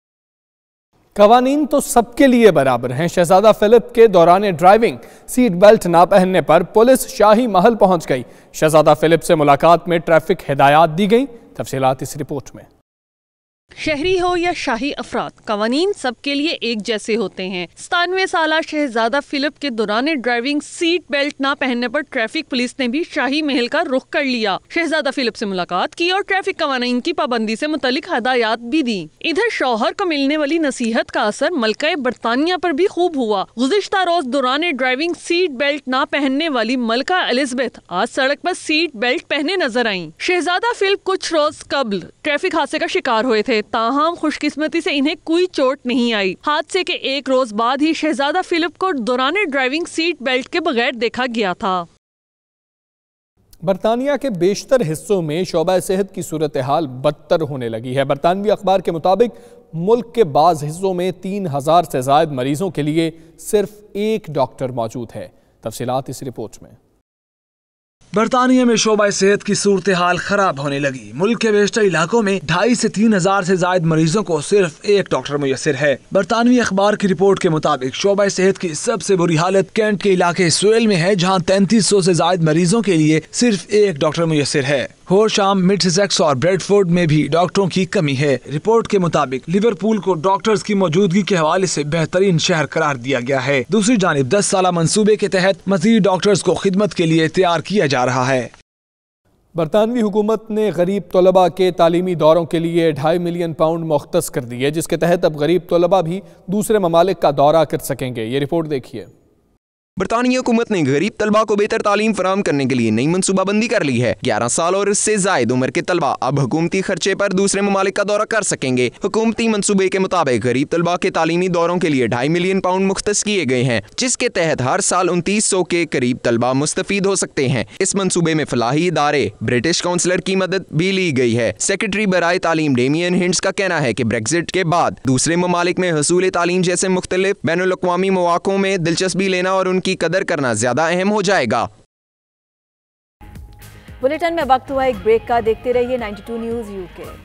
कवानीन तो सबके लिए बराबर हैं। शहजादा फिलिप के दौरान ड्राइविंग सीट बेल्ट ना पहनने पर पुलिस शाही महल पहुंच गई। शहजादा फिलिप से मुलाकात में ट्रैफिक हिदायत दी गई। तफसीलात इस रिपोर्ट में। शहरी हो या शाही अफराद, कवानीन सबके लिए एक जैसे होते हैं। 97 साल शहजादा फिलिप के दौरान ड्राइविंग सीट बेल्ट ना पहनने पर ट्रैफिक पुलिस ने भी शाही महल का रुख कर लिया। शहजादा फिलिप से मुलाकात की और ट्रैफिक कवानीन की पाबंदी से मुतालिक हदायत भी दी। इधर शौहर को मिलने वाली नसीहत का असर मलका बरतानिया पर भी खूब हुआ। गुज़िश्ता रोज दौरान ड्राइविंग सीट बेल्ट ना पहनने वाली मलका एलिजाबेथ आज सड़क पर सीट बेल्ट पहने नजर आई। शहजादा फिलिप कुछ रोज कबल ट्रैफिक हादसे का शिकार हुए थे, ताहम खुशकिस्मती से इन्हें कोई चोट नहीं आई। हादसे के एक रोज बाद ही शहजादा फिलिप को दौरान ड्राइविंग सीट बेल्ट के बगैर देखा गया था। बरतानिया के बेशतर हिस्सों में शोबा सेहत की सूरत हाल बदतर होने लगी है। बरतानवी अखबार के मुताबिक मुल्क के बाज हिस्सों में 3000 से ज्यादा मरीजों के लिए सिर्फ एक डॉक्टर मौजूद है। तफसीलात इस रिपोर्ट में। बरतानिया में शोबा सेहत की सूरत हाल खराब होने लगी। मुल्क के बेशतर इलाकों में 2,500 से 3,000 से ज्यादा मरीजों को सिर्फ एक डॉक्टर मुयस्सर है। बरतानवी अखबार की रिपोर्ट के मुताबिक शोबा सेहत की सबसे बुरी हालत कैंट के इलाके स्वेल में है, जहाँ 3300 से ज्यादा मरीजों के लिए सिर्फ एक डॉक्टर मुयस्सर है। होरशाम, मिडसेक्स और ब्रेडफोर्ड में भी डॉक्टरों की कमी है। रिपोर्ट के मुताबिक लिवरपूल को डॉक्टर्स की मौजूदगी के हवाले से बेहतरीन शहर करार दिया गया है। दूसरी जानिब 10 साला मंसूबे के तहत मजीद डॉक्टर्स को खिदमत के लिए तैयार किया जा रहा है। बरतानवी हुकूमत ने गरीब तलबा के तालीमी दौरों के लिए 2.5 मिलियन पाउंड मुख्तस कर दिए, जिसके तहत अब गरीब तलबा भी दूसरे ममालिक का दौरा कर सकेंगे। ये रिपोर्ट देखिए। बरतानिया हुकूमत ने गरीब तलबा को बेहतर तालीम फराहम करने के लिए नई मनसूबाबंदी कर ली है। 11 साल और इससे जायद उम्र के तलबा अब हुकूमती खर्चे पर दूसरे ममालिक का दौरा कर सकेंगे। हुकूमती मनसूबे के मुताबिक गरीब तलबा के तालीमी दौरों के लिए 2.5 मिलियन पाउंड मुख्तस किए गए हैं, जिसके तहत हर साल 2900 के करीब तलबा मुस्तफीद हो सकते हैं। इस मनसूबे में फलाही इदारे, ब्रिटिश काउंसलर की मदद भी ली गई है। सेक्रेटरी बराए तालीम डेमियन हिंड्स का कहना है कि ब्रेक्जिट के बाद दूसरे ममालिक में हसूल तालीम जैसे मुख्तलिफ बैनुल-अक़वामी मौक़ों में दिलचस्पी लेना और उनकी कदर करना ज्यादा अहम हो जाएगा। बुलेटिन में वक्त हुआ एक ब्रेक का। देखते रहिए 92 न्यूज़ यूके।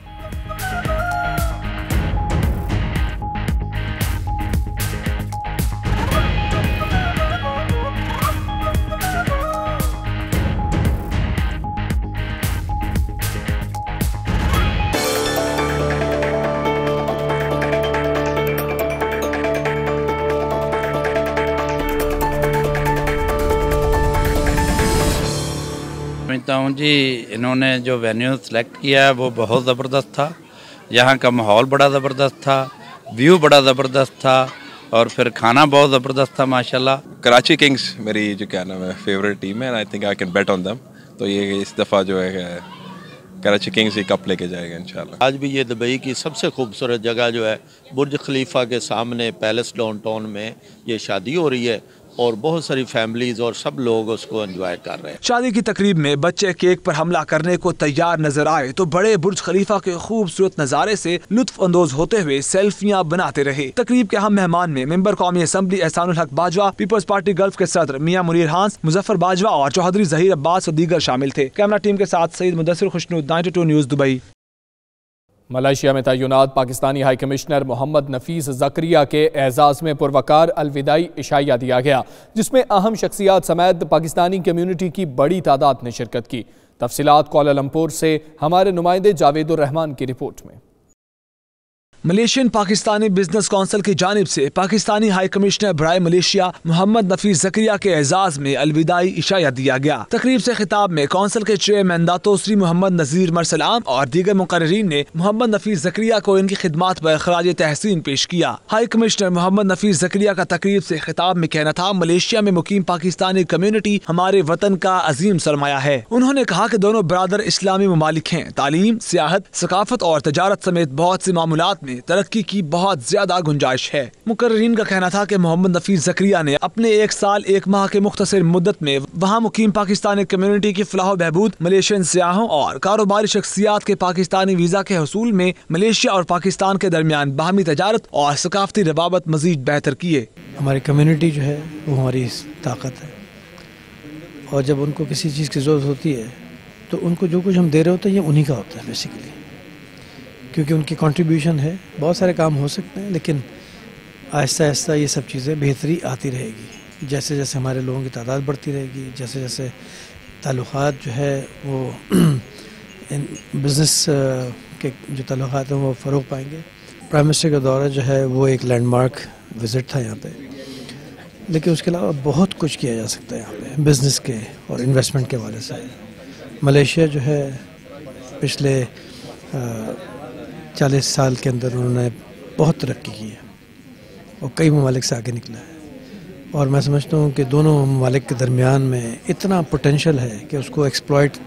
समझता हूँ जी, इन्होंने जो वेन्यू सेलेक्ट किया है वो बहुत ज़बरदस्त था। यहाँ का माहौल बड़ा ज़बरदस्त था, व्यू बड़ा ज़बरदस्त था और फिर खाना बहुत ज़बरदस्त था माशाल्लाह। कराची किंग्स मेरी जो क्या नाम है फेवरेट टीम है, and I think I can bet on them. तो ये इस दफ़ा जो है कराची किंग्स ही कप लेके जाएगा इंशाल्लाह। आज भी ये दुबई की सबसे खूबसूरत जगह जो है बुर्ज खलीफा के सामने पैलेस डाउनटाउन में ये शादी हो रही है और बहुत सारी फैमिलीज और सब लोग उसको एंजॉय कर रहे हैं। शादी की तकरीब में बच्चे केक पर हमला करने को तैयार नजर आए तो बड़े बुर्ज खलीफा के खूबसूरत नजारे से लुत्फ अंदोज होते हुए सेल्फियां बनाते रहे। तकरीब के अहम मेहमान में मेंबर कौमी असम्बली एहसानुल हक बाजवा, पीपल्स पार्टी गल्फ के सदर मियां मुनीर हांस, मुजफ्फर बाजवा और चौधरी जहीर अब्बास और दीगर शामिल थे। कैमरा टीम के साथ Saeed Mudassir Khushnood, 92 news Dubai. Malaysia में तैनात पाकिस्तानी हाई कमिश्नर मोहम्मद नफीस ज़करिया के एजाज़ में पुरवकार अलविदाई इशाया दिया गया, जिसमें अहम शख्सियात समेत पाकिस्तानी कम्यूनिटी की बड़ी तादाद ने शिरकत की। तफसीलात कोलालमपुर से हमारे नुमाइंदे जावेदुर रहमान की रिपोर्ट में। मलेशियन पाकिस्तानी बिजनेस काउंसिल की जानिब से पाकिस्तानी हाई कमिश्नर बराए मलेशिया मोहम्मद नफीस ज़करिया के एजाज में अलविदाई इशाया दिया गया। तकरीब से खिताब में काउंसिल के चेयरमैन दातोश्री मोहम्मद नजीर मरसलाम और दीगर मुकर्रीरीन ने मोहम्मद नफीस ज़करिया को इनकी खिदमात पर खराज तहसीन पेश किया। हाई कमिश्नर मोहम्मद नफीस ज़करिया का तकरीब से खिताब में कहना था, मलेशिया में मुकीम पाकिस्तानी कम्यूनिटी हमारे वतन का अजीम सरमाया है। उन्होंने कहा कि दोनों बरादर इस्लामी ममालिक हैं। तालीम, सियाहत, सकाफत और तजारत समेत बहुत से मामूलात में तरक्की की बहुत ज्यादा गुंजाइश है। मुकर्रीरीन का कहना था कि मोहम्मद नफीस ज़करिया ने अपने 1 साल 1 माह के मुख्तसर मुद्दत में वहाँ मुकीम पाकिस्तानी कम्यूनिटी की फलाह बहबूद, मलेशियन सियाहों और कारोबारी शख्सियात के पाकिस्तानी वीजा के हसूल में मलेशिया और पाकिस्तान के दरमियान बाहमी तजारत और सकाफती रवाबत मजीद बेहतर किए। हमारी कम्यूनिटी जो है वो हमारी ताकत है और जब उनको किसी चीज़ की ज़रूरत होती है तो उनको जो कुछ हम दे रहे होते हैं ये उन्हीं का होता है बेसिकली, क्योंकि उनकी कंट्रीब्यूशन है। बहुत सारे काम हो सकते हैं लेकिन आहिस्ता आहिस्ता ये सब चीज़ें बेहतरी आती रहेगी। जैसे जैसे हमारे लोगों की तादाद बढ़ती रहेगी, जैसे जैसे ताल्लुकात जो है वो बिज़नेस के जो ताल्लुकात हैं वो फ़रोग पाएंगे। प्राइम मिनिस्टर का दौरा जो है वो एक लैंडमार्क विज़िट था यहाँ पे, लेकिन उसके अलावा बहुत कुछ किया जा सकता है यहाँ पे बिज़नेस के और इन्वेस्टमेंट के हवाले से। मलेशिया जो है पिछले 40 साल के अंदर उन्होंने बहुत तरक्की की है और कई ममालिक से आगे निकला है और मैं समझता हूँ कि दोनों ममालिक के दरमियान में इतना पोटेंशियल है कि उसको एक्सप्लॉइट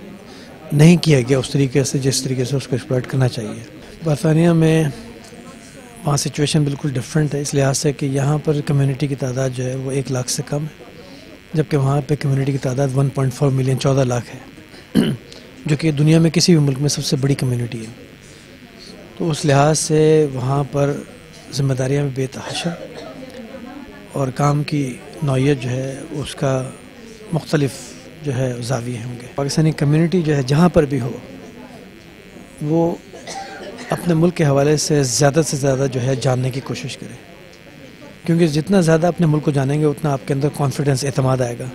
नहीं किया गया उस तरीके से जिस तरीके से उसको एक्सप्लॉइट करना चाहिए। बरतानिया में वहाँ सिचुएशन बिल्कुल डिफरेंट है इस लिहाज से कि यहाँ पर कम्युनिटी की तादाद जो है वो 1 लाख से कम है, जबकि वहाँ पे कम्युनिटी की तादाद 1.4 मिलियन 14 लाख है जो कि दुनिया में किसी भी मुल्क में सबसे बड़ी कम्युनिटी है। तो उस लिहाज से वहाँ पर ज़िम्मेदारियाँ भी बेतहाशा और काम की नौइयत जो है उसका मुख्तलिफ जो है जाविये होंगे। पाकिस्तानी कम्युनिटी जो है जहाँ पर भी हो वो अपने मुल्क के हवाले से ज़्यादा जो है जानने की कोशिश करें, क्योंकि जितना ज़्यादा अपने मुल्क को जानेंगे उतना आपके अंदर कॉन्फिडेंस, एतमाद आएगा।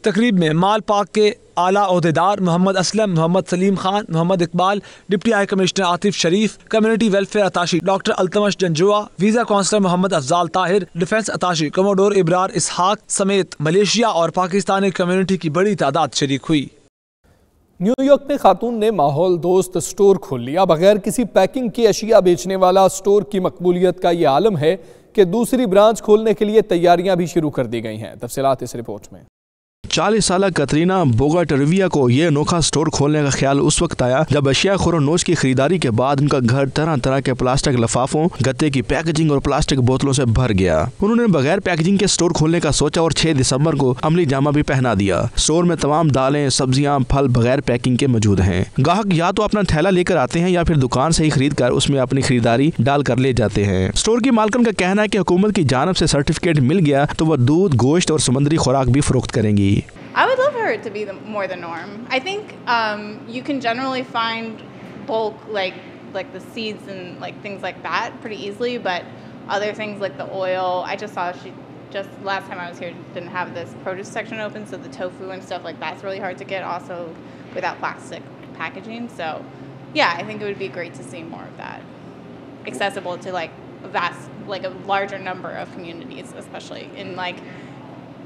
तकरीब में माल पाक के आला ओहदेदार Mohammad Aslam, Mohammad Saleem Khan, Mohammad Iqbal, deputy high commissioner Atif Sharif, community welfare attache doctor Altamash Janjua, visa counsellor Mohammad Afzal Tahir, defence attache commodore Ibrar Ishaq समेत मलेशिया और पाकिस्तानी कम्युनिटी की बड़ी तादाद शरीक हुई। न्यूयॉर्क में खातून ने माहौल दोस्त स्टोर खोल लिया। बगैर किसी पैकिंग की अशिया बेचने वाला स्टोर की मकबूलियत का ये आलम है कि दूसरी ब्रांच खोलने के लिए तैयारियां भी शुरू कर दी गई हैं। तफसीलात इस रिपोर्ट में। 40 साल कतरीना बोगाटरविया को यह अनोखा स्टोर खोलने का ख्याल उस वक्त आया जब अशिया खोरोनोश की खरीदारी के बाद उनका घर तरह तरह के प्लास्टिक लिफाफों, गत्ते की पैकेजिंग और प्लास्टिक बोतलों से भर गया। उन्होंने बगैर पैकेजिंग के स्टोर खोलने का सोचा और 6 दिसंबर को अमली जामा भी पहना दिया। स्टोर में तमाम दालें, सब्जियां, फल बगैर पैकिंग के मौजूद हैं। ग्राहक या तो अपना थैला लेकर आते हैं या फिर दुकान से ही खरीद कर उसमें अपनी खरीदारी डाल कर ले जाते हैं। स्टोर की मालकन का कहना है कि हुकूमत की जानिब से सर्टिफिकेट मिल गया तो वह दूध, गोश्त और समुद्री खुराक भी फरोख्त करेंगी। I would love for it to be more the norm. I think you can generally find bulk like the seeds and like things like that pretty easily, but other things like the oil, I just saw last time I was here didn't have this produce section open, so the tofu and stuff like that's really hard to get also without plastic packaging. So yeah, I think it would be great to see more of that accessible to like a larger number of communities, especially in like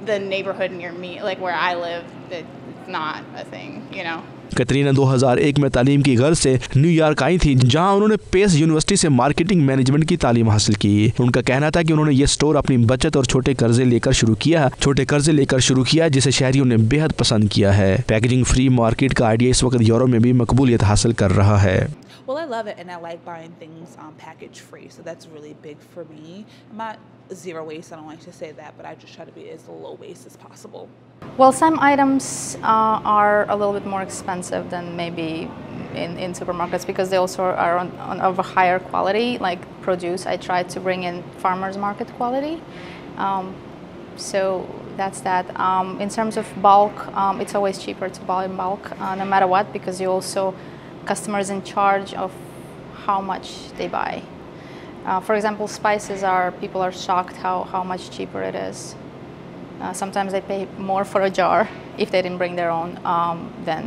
the neighborhood near me, like where I live, it's not a thing, you know. Katrina 2001 में तालीम की गर्ज से New York आई थी, जहां उन्होंने pace university से marketing management की तालीम हासिल की। उनका कहना था कि उन्होंने ये स्टोर अपनी बचत और छोटे कर्जे लेकर शुरू किया जिसे शहरियों ने बेहद पसंद किया है। पैकेजिंग फ्री मार्केट का आइडिया इस वक्त यूरोप में भी मकबूलियत हासिल कर रहा है। Well, I love it and I like buying things package free, so that's really big for me. I'm not zero waste, I don't like to say that, but I just try to be as low waste as possible. Well, some items are a little bit more expensive than maybe in supermarkets because they also are of a higher quality. Like produce, I try to bring in farmers market quality. So that's that. In terms of bulk, it's always cheaper to buy in bulk, no matter what, because you also customers in charge of how much they buy. For example, spices people are shocked how much cheaper it is. Sometimes they pay more for a jar if they didn't bring their own than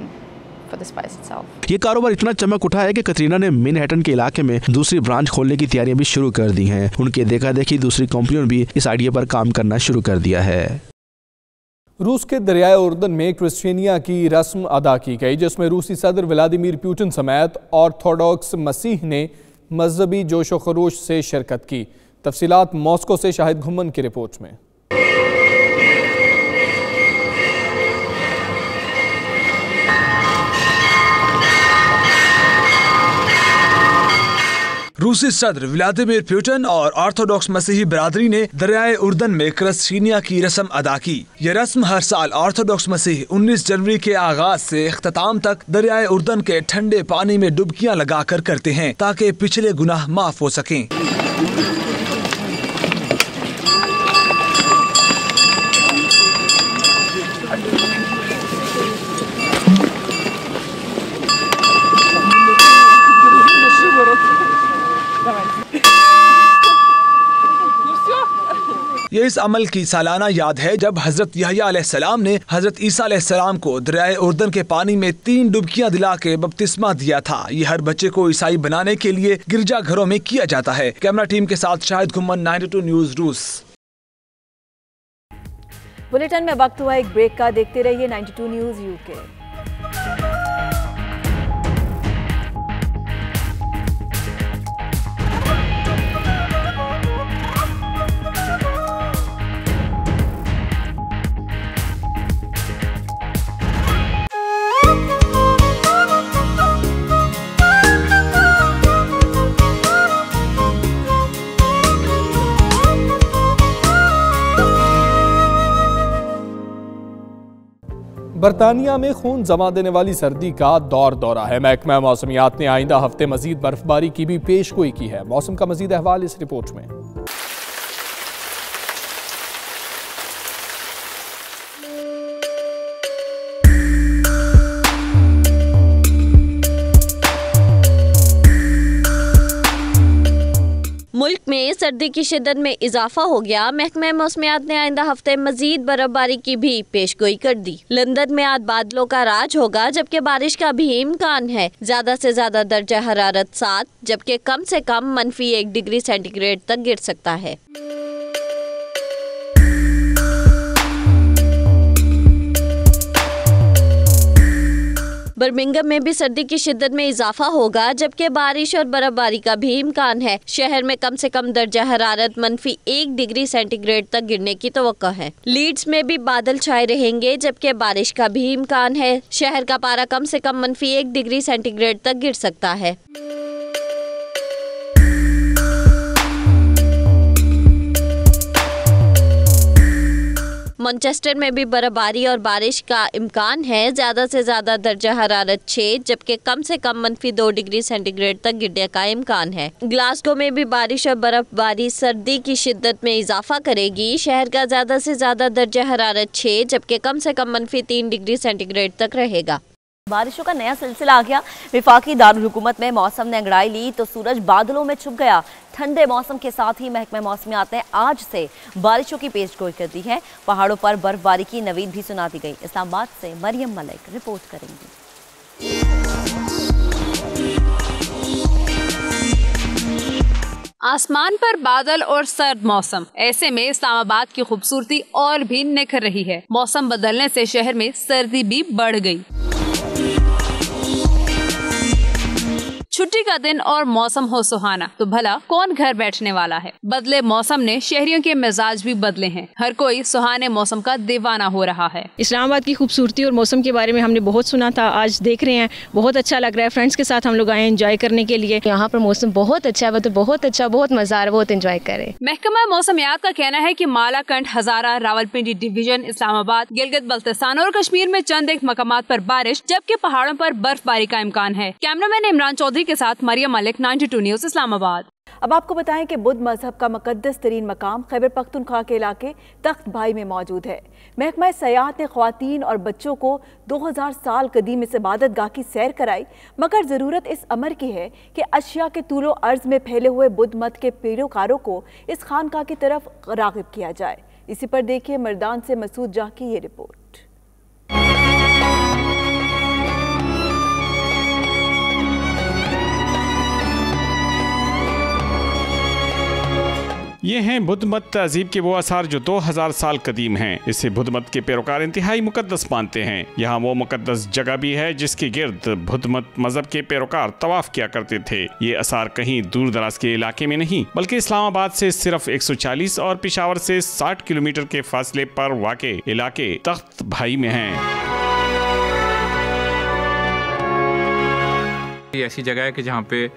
for the spice itself. ये कारोबार इतना चमक उठा है कि कतरीना ने Manhattan के इलाके में दूसरी ब्रांच खोलने की तैयारियां भी शुरू कर दी हैं। उनके देखा देखी दूसरी कंपनियों ने भी इस आइडिया पर काम करना शुरू कर दिया है। रूस के दरियाए उर्दन में क्रिश्चियनिया की रस्म अदा की गई, जिसमें रूसी सदर व्लादिमीर पुतिन समेत ऑर्थोडॉक्स मसीह ने मजहबी जोशो खरोश से शिरकत की। तफसीलात मॉस्को से शाहिद घुमन की रिपोर्ट में। रूसी सदर व्लादिमीर पुतिन और ऑर्थोडॉक्स मसीही बिरादरी ने दरियाए उर्दन में क्रिश्चियनिया की रस्म अदा की। ये रस्म हर साल ऑर्थोडॉक्स मसीह 19 जनवरी के आगाज से इख्तिताम तक दरियाए उर्दन के ठंडे पानी में डुबकियां लगाकर करते हैं ताकि पिछले गुनाह माफ हो सकें। ये इस अमल की सालाना याद है जब हजरत यहया अलैहिस्सलाम ने हजरत ईसा अलैहिस्सलाम को दरियाए उर्दन के पानी में 3 डुबकियां दिला के बपतिस्मा दिया था। ये हर बच्चे को ईसाई बनाने के लिए गिरजा घरों में किया जाता है। कैमरा टीम के साथ शाहिद घुमन, 92 न्यूज रूस। बुलेटिन में वक्त हुआ एक ब्रेक का, देखते रहिए 92 न्यूज यूके। बरतानिया में खून जमा देने वाली सर्दी का दौरा है। महकमा मौसमियात ने आइंदा हफ्ते मजीद बर्फबारी की भी पेशगोई की है। मौसम का मजीद अहवाल इस रिपोर्ट में। में सर्दी की शिद्दत में इजाफा हो गया। महकमा मौसमियात ने आइंदा हफ्ते मजीद बर्फबारी की भी पेशगोई कर दी। लंदन में आज बादलों का राज होगा, जबकि बारिश का भी इम्कान है। ज्यादा से ज्यादा दर्जा हरारत 7 जबकि कम से कम -1 डिग्री सेंटीग्रेड तक गिर सकता है। बर्मिंघम में भी सर्दी की शिद्दत में इजाफा होगा, जबकि बारिश और बर्फबारी का भी इम्कान है। शहर में कम से कम दर्जा हरारत -1 डिग्री सेंटीग्रेड तक गिरने की तवक्को है। लीड्स में भी बादल छाए रहेंगे, जबकि बारिश का भी इम्कान है। शहर का पारा कम से कम -1 डिग्री सेंटीग्रेड तक गिर सकता है। मैनचेस्टर में भी बर्फबारी और बारिश का इम्कान है। ज्यादा से ज्यादा दर्जा हरारत 6 जबकि कम से कम -2 डिग्री सेंटीग्रेड तक गिरने का इम्कान है। ग्लासगो में भी बारिश और बर्फबारी सर्दी की शिद्दत में इजाफा करेगी। शहर का ज्यादा से ज्यादा दर्जा हरारत 6 जबकि कम से कम -3 डिग्री सेंटीग्रेड तक रहेगा। बारिशों का नया सिलसिला आ गया। विफाकी दारुल हुकूमत में मौसम ने अंगड़ाई ली तो सूरज बादलों में छुप गया। ठंडे मौसम के साथ ही महकमा मौसमियात ने आज से बारिशों की पेशगोई कर दी है। पहाड़ों पर बर्फबारी की नवीद भी सुना दी गई। इस्लामाबाद से मरियम मलिक रिपोर्ट करेंगी। आसमान पर बादल और सर्द मौसम, ऐसे में इस्लामाबाद की खूबसूरती और भी निखर रही है। मौसम बदलने से शहर में सर्दी भी बढ़ गई। छुट्टी का दिन और मौसम हो सुहाना तो भला कौन घर बैठने वाला है। बदले मौसम ने शहरियों के मिजाज भी बदले हैं। हर कोई सुहाने मौसम का दीवाना हो रहा है। इस्लामाबाद की खूबसूरती और मौसम के बारे में हमने बहुत सुना था, आज देख रहे हैं, बहुत अच्छा लग रहा है। फ्रेंड्स के साथ हम लोग आए एंजॉय करने के लिए। यहाँ पर मौसम बहुत अच्छा है, बहुत अच्छा, बहुत मजा आ रहा है, बहुत एंजॉय करे। महकमा मौसमियात का कहना है कि मालाकंड, हजारा, रावलपिंडी डिवीजन, इस्लामाबाद, गिलगित बल्तिस्तान और कश्मीर में चंद एक मकामात पर बारिश जबकि पहाड़ों पर बर्फबारी का इम्कान है। कैमरामैन इमरान चौधरी के साथ मरियम मलिक, 92 न्यूज़, इस्लामाबाद। अब आपको बताएं कि बुद्ध मजहब का मुकद्दस तरीन मकाम खैबर पख्तूनख्वा के इलाके तख्त भाई में मौजूद है। महकमा सयाहत ने ख्वातीन और बच्चों को 2000 साल कदीम इस इबादत गाह की सैर कराई, मगर ज़रूरत इस अमर की है कि अशिया के तूलो अर्ज में फैले हुए बुद्ध मत के पैरोकारों को इस खानका की तरफ राग़िब किया जाए। इसी पर देखिए मर्दान से मसूद जाह की ये रिपोर्ट। ये हैं बुद्ध मत तहजीब के वो आसार जो 2000 साल कदीम हैं। इसे बुद्ध मत के पैरोकार इंतहाई मुकद्दस मानते हैं। यहाँ वो मुकद्दस जगह भी है जिसके गिर्द बुद्ध मत मजहब के पैरोकार तवाफ किया करते थे। ये आसार कहीं दूर दराज के इलाके में नहीं बल्कि इस्लामाबाद से सिर्फ 140 और पेशावर से 60 किलोमीटर के फासले पर वाक़े इलाके तख्त भाई में हैं। ये ऐसी जगह है कि जहाँ पे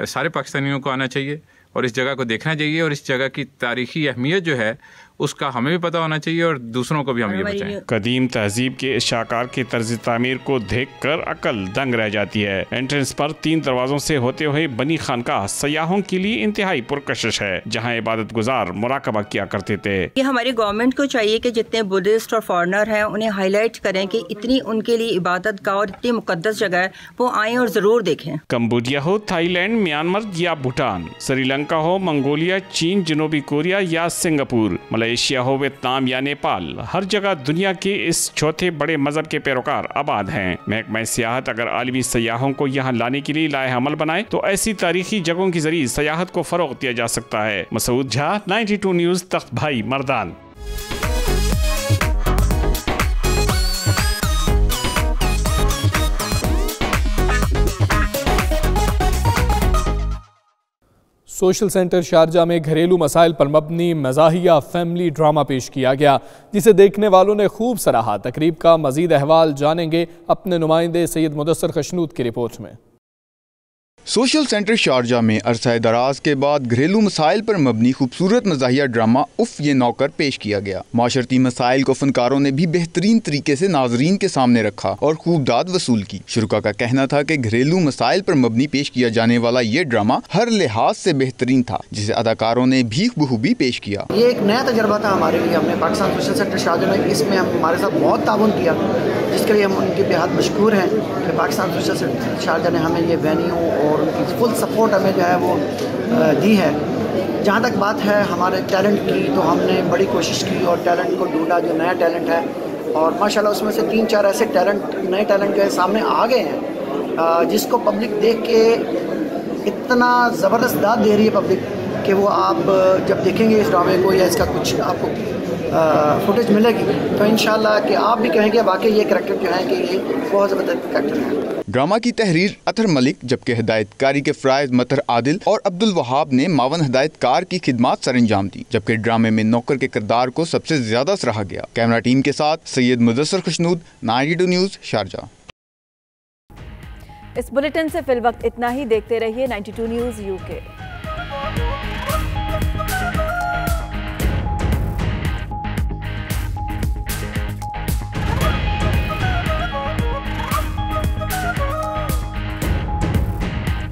सारे पाकिस्तानियों को आना चाहिए और इस जगह को देखना चाहिए और इस जगह की तारीखी अहमियत जो है उसका हमें भी पता होना चाहिए और दूसरों को भी हम ये बताएं। कदीम तहजीब के इस शाहकार की तर्ज तामीर को देखकर अकल दंग रह जाती है। एंट्रेंस पर 3 दरवाजों से होते हुए बनी खानका सयाहों के लिए इंतहाई पुरकशिश है, जहाँ इबादत गुजार मुराकबा किया करते थे। ये हमारी गवर्नमेंट को चाहिए कि जितने बुद्धिस्ट और फॉरेनर हैं उन्हें हाईलाइट करें कि इतनी उनके लिए इबादत का और इतनी मुकद्दस जगह है, वो आए और जरूर देखें। कम्बोडिया हो, थाईलैंड, म्यांमार या भूटान, श्रीलंका हो, मंगोलिया, चीन, जनूबी कोरिया या सिंगापुर, मलेशिया हो, वियतनाम या नेपाल, हर जगह दुनिया के इस चौथे बड़े मजहब के पैरोकार आबाद हैं। महकमा सियाहत अगर आलमी सयाहों को यहाँ लाने के लिए लाए अमल बनाए तो ऐसी तारीखी जगहों के जरिए सयाहत को फरोग दिया जा सकता है। मसूद झा, 92 न्यूज़, तख्त भाई, मर्दान। सोशल सेंटर शारजा में घरेलू मसाइल पर मबनी मज़ाहिया फैमिली ड्रामा पेश किया गया, जिसे देखने वालों ने खूब सराहा। तकरीब का मजीद अहवाल जानेंगे अपने नुमाइंदे सैयद मुदस्सर खशनूद की रिपोर्ट में। सोशल सेंटर शारजा में अरसा दराज के बाद घरेलू मसाइल पर मबनी खूबसूरत मज़ाहिया ड्रामा उफ ये नौकर पेश किया गया। माशरती मसाइल को फनकारों ने भी बेहतरीन तरीके से नाजरीन के सामने रखा और खूब दाद वसूल की। शुरुका का कहना था कि घरेलू मसाइल पर मबनी पेश किया जाने वाला ये ड्रामा हर लिहाज से बेहतरीन था, जिसे अदाकारों ने भी बखूबी पेश किया। ये एक नया तजर्बा था हमारे लिए। हमने पाकिस्तान सोशल सेंटर शारजा में इसमें हमारे साथ बहुत ताउन किया, जिसके लिए हम उनके बेहद मशकूर हैं कि पाकिस्तान सोशल शारजा ने हमें ये वेन्यू और उनकी फुल सपोर्ट हमें जो है वो दी है। जहाँ तक बात है हमारे टैलेंट की, तो हमने बड़ी कोशिश की और टैलेंट को ढूंढा, जो नया टैलेंट है, और माशाल्लाह उसमें से 3-4 ऐसे नए टैलेंट जो है सामने आ गए हैं, जिसको पब्लिक देख के इतना ज़बरदस्त दाद दे रही है पब्लिक कि वो आप जब देखेंगे इस ड्रामे को या इसका कुछ आपको फुटेज मिलेगी तो इंशाल्लाह कि आप भी कहेंगे वाकई ये करैक्टर जो है कि ये बहुत ज़बरदस्त करैक्टर है। ड्रामा की तहरीर अतहर मलिक, जबकि हिदायतकारी के फ़राइज़ मतर आदिल और अब्दुल वहाब ने मावन हिदायतकार की खिदमात सरंजाम दी, जबकि ड्रामे में नौकर के किरदार को सबसे ज्यादा सराहा गया। कैमरा टीम के साथ सैयद मुदस्सर खुशनूद, 92 न्यूज़, शारजा। इस बुलेटिन से फिल वक्त इतना ही। देखते रहिए 92 न्यूज़ UK।